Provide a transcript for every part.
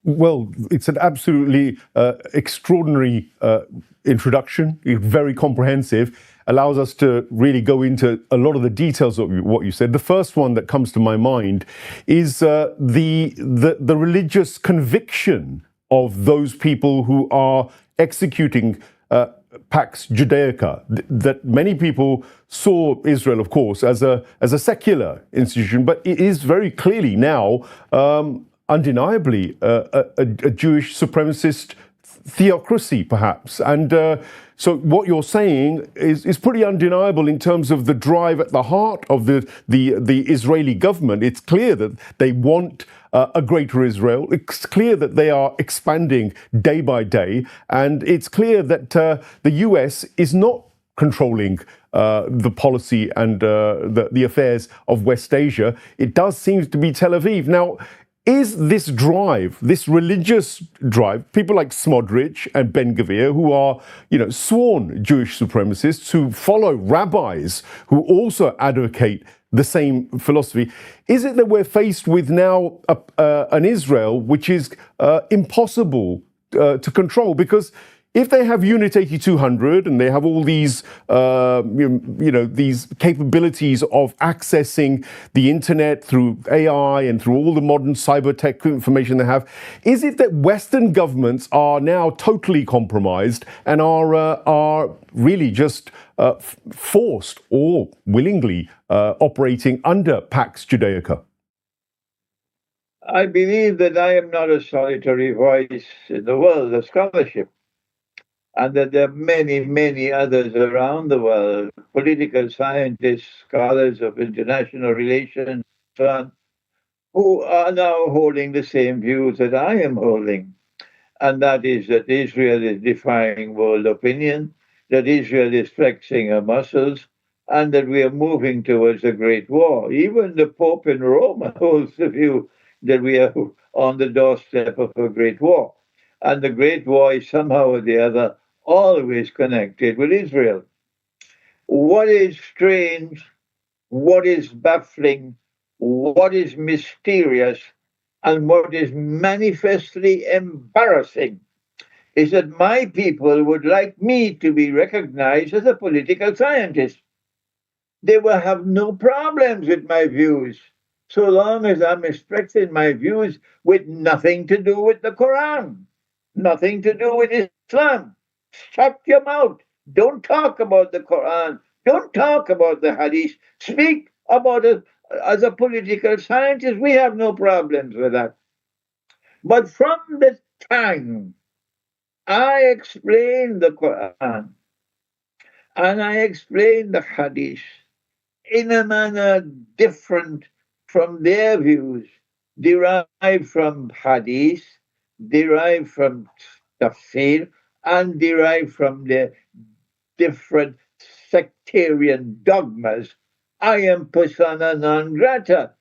Well, it's an absolutely extraordinary introduction, very comprehensive, allows us to really go into a lot of the details of what you said. The first one that comes to my mind is the religious conviction of those people who are executing Pax Judaica, that many people saw Israel, of course, as a secular institution, but it is very clearly now undeniably a Jewish supremacist theocracy, perhaps. And so what you're saying is pretty undeniable in terms of the drive at the heart of the Israeli government. It's clear that they want a greater Israel. It's clear that they are expanding day by day. And it's clear that the US is not controlling the policy and the affairs of West Asia. It does seem to be Tel Aviv. Now, is this drive, this religious drive, people like Smotrich and Ben Gvir, who are, sworn Jewish supremacists, who follow rabbis who also advocate the same philosophy, is it that we're faced with now an Israel which is impossible to control? Because if they have Unit 8200 and they have all these, these capabilities of accessing the internet through AI and through all the modern cyber tech information they have, is it that Western governments are now totally compromised and are really just forced or willingly operating under Pax Judaica? I believe that I am not a solitary voice in the world of scholarship, and that there are many, many others around the world, political scientists, scholars of international relations, so on, who are now holding the same views that I am holding. And that is that Israel is defying world opinion, that Israel is flexing her muscles, and that we are moving towards a great war. Even the Pope in Rome holds the view that we are on the doorstep of a great war. And the great war is somehow or the other always connected with Israel. What is strange, what is baffling, what is mysterious, and what is manifestly embarrassing is that my people would like me to be recognized as a political scientist. They will have no problems with my views, so long as I'm expressing my views with nothing to do with the Quran, nothing to do with Islam. Shut your mouth. Don't talk about the Quran. Don't talk about the Hadith. Speak about it as a political scientist. We have no problems with that. But from the time I explain the Quran and I explain the Hadith in a manner different from their views, derived from Hadith, derived from Tafsir, and derived from the different sectarian dogmas, I am persona non grata.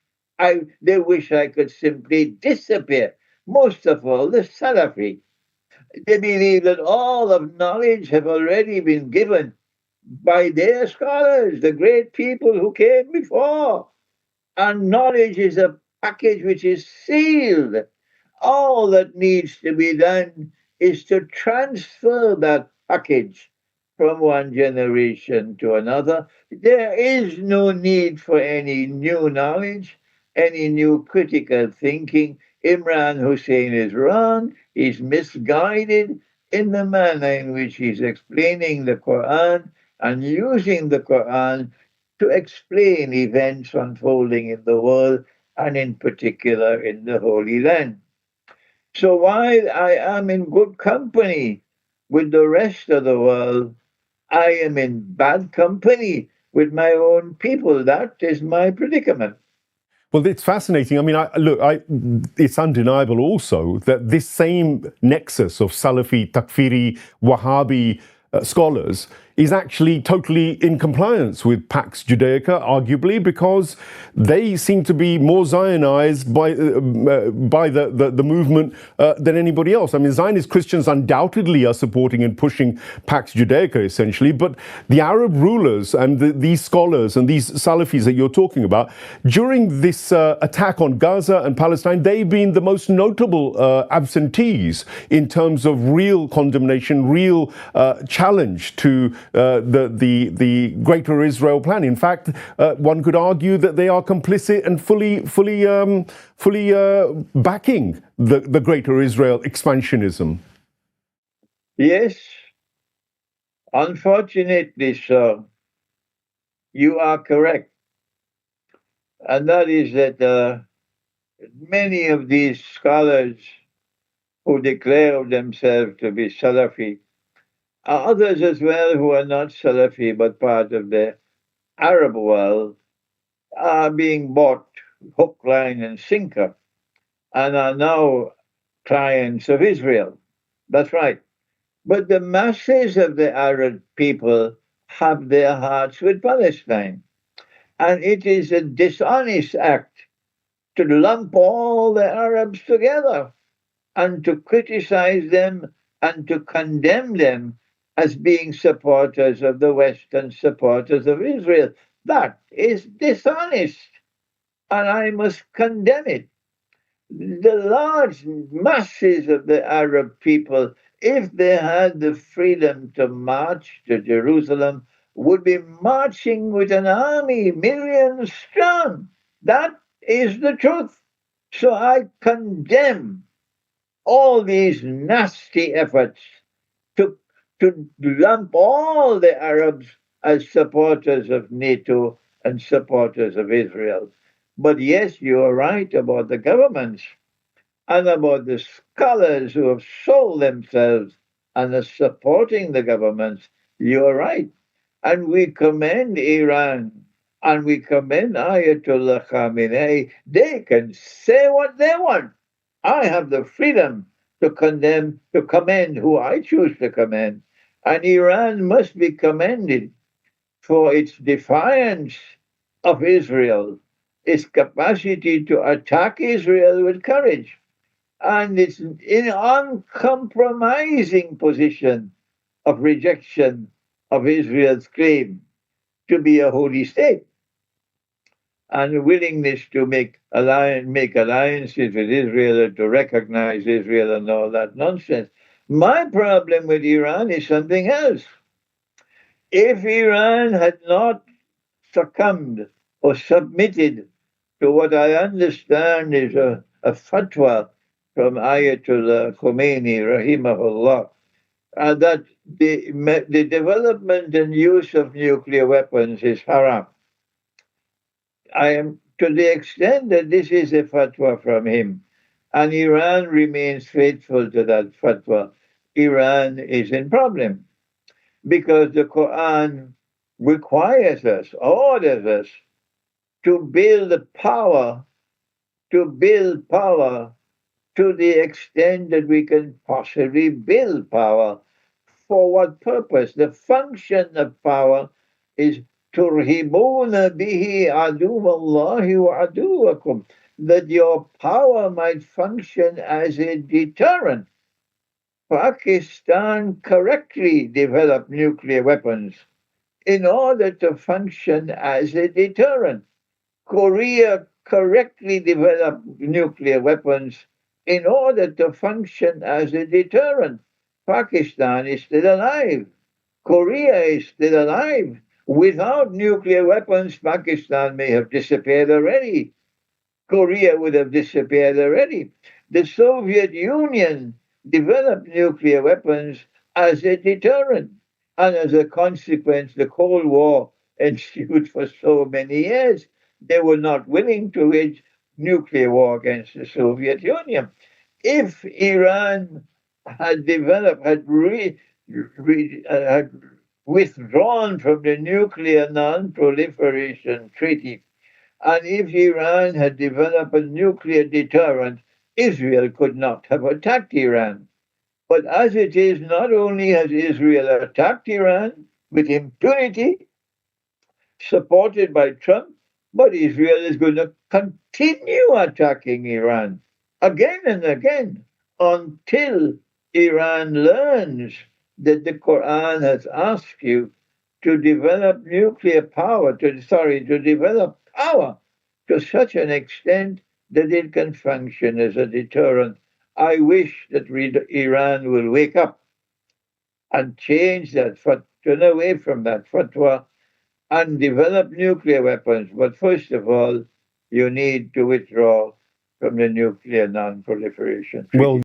They wish I could simply disappear. Most of all, the Salafi. They believe that all of knowledge have already been given by their scholars, the great people who came before. And knowledge is a package which is sealed. All that needs to be done is to transfer that package from one generation to another. There is no need for any new knowledge, any new critical thinking. Imran Hosein is wrong. He's misguided in the manner in which he's explaining the Quran and using the Quran to explain events unfolding in the world and in particular in the Holy Land. So while I am in good company with the rest of the world, I am in bad company with my own people. That is my predicament. Well, it's fascinating. I mean, it's undeniable also that this same nexus of Salafi, Takfiri, Wahhabi scholars is actually totally in compliance with Pax Judaica, arguably, because they seem to be more Zionized by the movement than anybody else. I mean, Zionist Christians undoubtedly are supporting and pushing Pax Judaica, essentially, but the Arab rulers and these scholars and these Salafis that you're talking about, during this attack on Gaza and Palestine, they've been the most notable absentees in terms of real condemnation, real challenge to the Greater Israel plan. In fact, one could argue that they are complicit and fully backing the Greater Israel expansionism. Yes, unfortunately so. You are correct. And that is that many of these scholars who declare themselves to be Salafi, others as well who are not Salafi but part of the Arab world, are being bought hook, line, and sinker and are now clients of Israel. That's right. But the masses of the Arab people have their hearts with Palestine. And it is a dishonest act to lump all the Arabs together and to criticize them and to condemn them as being supporters of the West and supporters of Israel. That is dishonest, and I must condemn it. The large masses of the Arab people, if they had the freedom to march to Jerusalem, would be marching with an army, millions strong. That is the truth. So I condemn all these nasty efforts to, to lump all the Arabs as supporters of NATO and supporters of Israel. But yes, you are right about the governments and about the scholars who have sold themselves and are supporting the governments. You are right. And we commend Iran and we commend Ayatollah Khamenei. They can say what they want. I have the freedom to condemn, to commend who I choose to commend. And Iran must be commended for its defiance of Israel, its capacity to attack Israel with courage, and its uncompromising position of rejection of Israel's claim to be a holy state and willingness to make alliances with Israel or to recognize Israel and all that nonsense. My problem with Iran is something else. If Iran had not succumbed or submitted to what I understand is a fatwa from Ayatollah Khomeini, rahimahullah, that the development and use of nuclear weapons is haram. I am to the extent that this is a fatwa from him, and Iran remains faithful to that fatwa. Iran is in problem because the Quran requires us, orders us to build power, to the extent that we can possibly build power. For what purpose? The function of power is turhibuna bihi aduwallahi wa aduwakum, that your power might function as a deterrent. Pakistan correctly developed nuclear weapons in order to function as a deterrent. Korea correctly developed nuclear weapons in order to function as a deterrent. Pakistan is still alive. Korea is still alive. Without nuclear weapons, Pakistan may have disappeared already. Korea would have disappeared already. The Soviet Union developed nuclear weapons as a deterrent. And as a consequence, the Cold War ensued for so many years. They were not willing to wage nuclear war against the Soviet Union. If Iran had developed, had withdrawn from the Nuclear Non-Proliferation Treaty, and if Iran had developed a nuclear deterrent, Israel could not have attacked Iran. But as it is, not only has Israel attacked Iran, with impunity, supported by Trump, but Israel is going to continue attacking Iran again and again until Iran learns that the Quran has asked you to develop nuclear power, to develop power to such an extent that it can function as a deterrent. I wish that Iran will wake up and change that, turn away from that fatwa and develop nuclear weapons. But first of all, you need to withdraw from the Nuclear Non-Proliferation Treaty. Well,